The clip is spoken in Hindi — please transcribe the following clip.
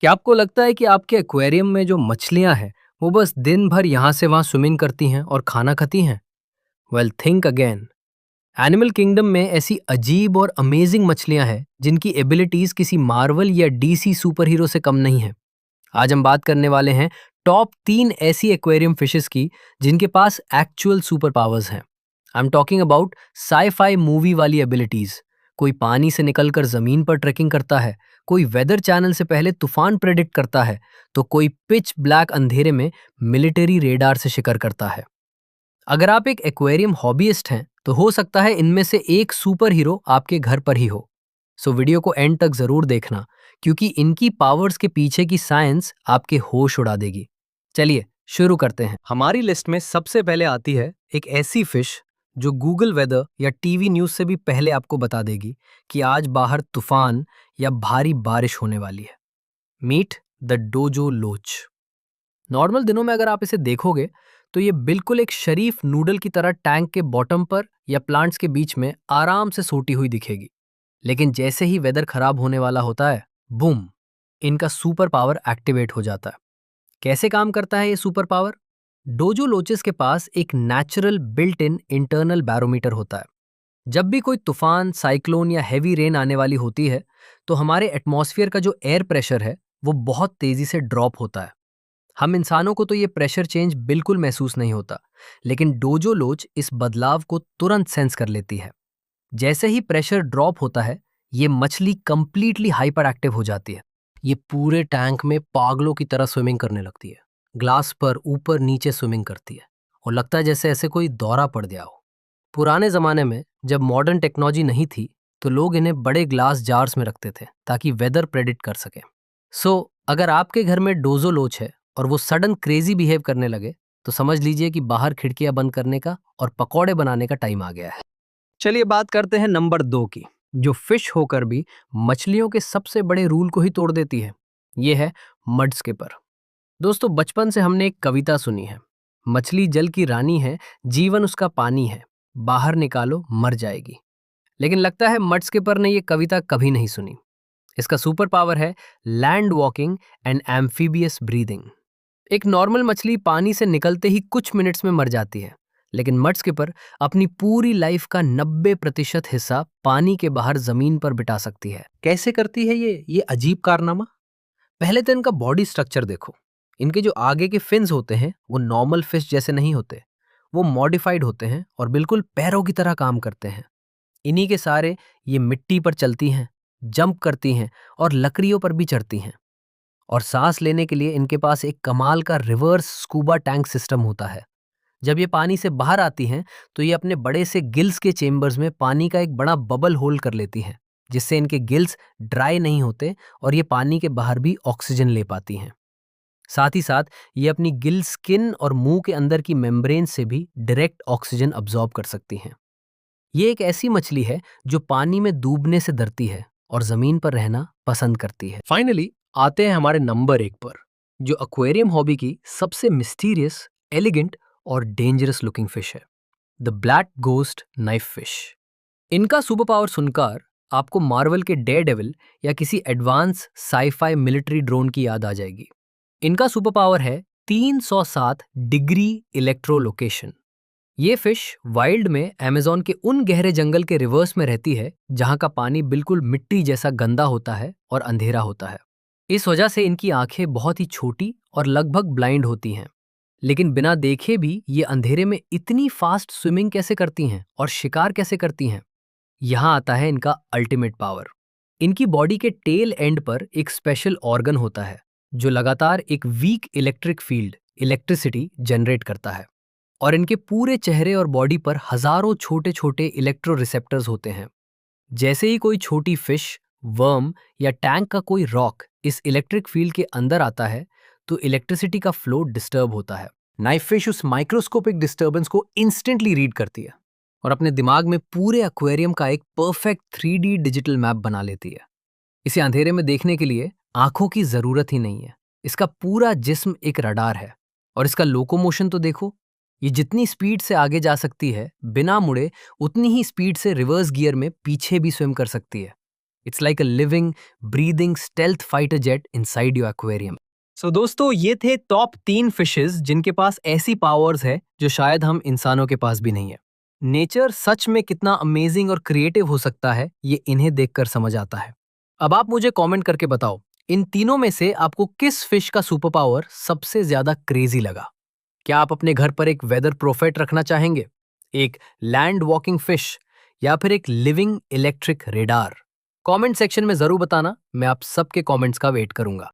क्या आपको लगता है कि आपके एक्वेरियम में जो मछलियां हैं वो बस दिन भर यहाँ से वहाँ स्विमिंग करती हैं और खाना खाती हैं? Well think again. Animal kingdom में ऐसी अजीब और अमेजिंग मछलियां हैं जिनकी एबिलिटीज किसी मार्वल या डीसी सुपर हीरो से कम नहीं है। आज हम बात करने वाले हैं टॉप 3 ऐसी एक्वेरियम फिशेस की जिनके पास एक्चुअल सुपर पावर्स हैं। I am talking about sci-fi movie वाली एबिलिटीज। कोई पानी से निकलकर जमीन पर ट्रेकिंग करता है, कोई वेदर चैनल से पहले तूफान प्रेडिक्ट करता है, तो कोई पिच ब्लैक अंधेरे में मिलिट्री रेडार से शिकार करता है। अगर आप एक एक्वेरियम हॉबीइस्ट हैं तो हो सकता है इनमें से एक सुपर हीरो आपके घर पर ही हो। सो वीडियो को एंड तक जरूर देखना, क्योंकि इनकी पावर्स के पीछे की साइंस आपके होश उड़ा देगी। चलिए शुरू करते हैं। हमारी लिस्ट में सबसे पहले आती है एक ऐसी फिश जो गूगल वेदर या टीवी न्यूज से भी पहले आपको बता देगी कि आज बाहर तूफान या भारी बारिश होने वाली है। मीट द डोजो लोच। नॉर्मल दिनों में अगर आप इसे देखोगे तो ये बिल्कुल एक शरीफ नूडल की तरह टैंक के बॉटम पर या प्लांट्स के बीच में आराम से सोती हुई दिखेगी। लेकिन जैसे ही वेदर खराब होने वाला होता है, बूम, इनका सुपर पावर एक्टिवेट हो जाता है। कैसे काम करता है ये सुपर पावर? डोजो लोचेस के पास एक natural built in internal barometer होता है। जब भी कोई तूफान, साइक्लोन या हैवी रेन आने वाली होती है तो हमारे एटमॉस्फेयर का जो एयर प्रेशर है वो बहुत तेजी से ड्रॉप होता है। हम इंसानों को तो ये प्रेशर चेंज बिल्कुल महसूस नहीं होता, लेकिन डोजो लोच इस बदलाव को तुरंत सेंस कर लेती है। जैसे ही प्रेशर ड्रॉप होता है, ये मछली कंप्लीटली हाइपर एक्टिव हो जाती है। ये पूरे टैंक में पागलों की तरह स्विमिंग करने लगती है। ग्लास पर ऊपर नीचे स्विमिंग करती है और लगता है जैसे ऐसे कोई दौरा पड़ गया हो। पुराने जमाने में जब मॉडर्न टेक्नोलॉजी नहीं थी तो लोग इन्हें बड़े ग्लास जार्स में रखते थे ताकि वेदर प्रेडिक्ट कर सकें। अगर आपके घर में डोजो लोच है और वो सडन क्रेजी बिहेव करने लगे तो समझ लीजिए कि बाहर खिड़कियां बंद करने का और पकौड़े बनाने का टाइम आ गया है। चलिए बात करते हैं नंबर 2 की, जो फिश होकर भी मछलियों के सबसे बड़े रूल को ही तोड़ देती है। ये है मड स्किपर। दोस्तों, बचपन से हमने एक कविता सुनी है, मछली जल की रानी है, जीवन उसका पानी है, बाहर निकालो मर जाएगी। लेकिन लगता है मड स्किपर ने ये कविता कभी नहीं सुनी। इसका सुपर पावर है land walking and amphibious breathing. एक नॉर्मल मछली पानी से निकलते ही कुछ मिनट्स में मर जाती है, लेकिन मड स्किपर अपनी पूरी लाइफ का 90% हिस्सा पानी के बाहर जमीन पर बिता सकती है। कैसे करती है ये अजीब कारनामा? पहले तो इनका बॉडी स्ट्रक्चर देखो। इनके जो आगे के फिन्स होते हैं वो नॉर्मल फिश जैसे नहीं होते, वो मॉडिफाइड होते हैं और बिल्कुल पैरों की तरह काम करते हैं। इन्हीं के सारे ये मिट्टी पर चलती हैं, जंप करती हैं और लकड़ियों पर भी चढ़ती हैं। और सांस लेने के लिए इनके पास एक कमाल का रिवर्स स्कूबा टैंक सिस्टम होता है। जब ये पानी से बाहर आती हैं तो ये अपने बड़े से गिल्स के चेम्बर्स में पानी का एक बड़ा बबल होल्ड कर लेती हैं, जिससे इनके गिल्स ड्राई नहीं होते और ये पानी के बाहर भी ऑक्सीजन ले पाती हैं। साथ ही साथ ये अपनी गिल स्किन और मुंह के अंदर की मेम्ब्रेन से भी डायरेक्ट ऑक्सीजन अब्सॉर्ब कर सकती हैं। ये एक ऐसी मछली है जो पानी में डूबने से डरती है और जमीन पर रहना पसंद करती है। फाइनली आते हैं हमारे नंबर 1 पर, जो एक्वेरियम हॉबी की सबसे मिस्टीरियस, एलिगेंट और डेंजरस लुकिंग फिश है, the black ghost knife fish. इनका सुपर पावर सुनकर आपको मार्वल के डेयरडेविल या किसी एडवांस साईफाई मिलिट्री ड्रोन की याद आ जाएगी। इनका सुपर पावर है 307 डिग्री इलेक्ट्रोलोकेशन। ये फिश वाइल्ड में अमेज़न के उन गहरे जंगल के रिवर्स में रहती है जहां का पानी बिल्कुल मिट्टी जैसा गंदा होता है और अंधेरा होता है। इस वजह से इनकी आंखें बहुत ही छोटी और लगभग ब्लाइंड होती हैं। लेकिन बिना देखे भी ये अंधेरे में इतनी फास्ट स्विमिंग कैसे करती हैं और शिकार कैसे करती हैं? यहाँ आता है इनका अल्टीमेट पावर। इनकी बॉडी के टेल एंड पर एक स्पेशल ऑर्गन होता है जो लगातार एक weak electric field, electricity generate करता है। और इनके पूरे चेहरे और बॉडी पर हजारों छोटे छोटे इलेक्ट्रो रिसेप्टर्स होते हैं। जैसे ही कोई छोटी फिश, वर्म या टैंक का कोई रॉक इस इलेक्ट्रिक फील्ड के अंदर आता है तो इलेक्ट्रिसिटी का फ्लो डिस्टर्ब होता है। नाइफ फिश उस माइक्रोस्कोपिक डिस्टर्बेंस को इंस्टेंटली रीड करती है और अपने दिमाग में पूरे एक्वेरियम का एक परफेक्ट 3D डिजिटल मैप बना लेती है। इसे अंधेरे में देखने के लिए आंखों की जरूरत ही नहीं है। इसका पूरा जिस्म एक रडार है। और इसका लोकोमोशन तो देखो, ये जितनी स्पीड से आगे जा सकती है बिना मुड़े, उतनी ही स्पीड से रिवर्स गियर में पीछे भी स्विम कर सकती है। It's like a living breathing stealth fighter jet inside your aquarium. So दोस्तों, ये थे टॉप 3 फिशेस जिनके पास ऐसी पावर्स है जो शायद हम इंसानों के पास भी नहीं है। नेचर सच में कितना अमेजिंग और क्रिएटिव हो सकता है, ये इन्हें देखकर समझ आता है। अब आप मुझे कमेंट करके बताओ, इन तीनों में से आपको किस फिश का सुपर पावर सबसे ज्यादा क्रेजी लगा? क्या आप अपने घर पर एक वेदर प्रोफेट रखना चाहेंगे, एक लैंड वॉकिंग फिश, या फिर एक living electric radar? Comment section में जरूर बताना, मैं आप सबके कमेंट्स का वेट करूंगा।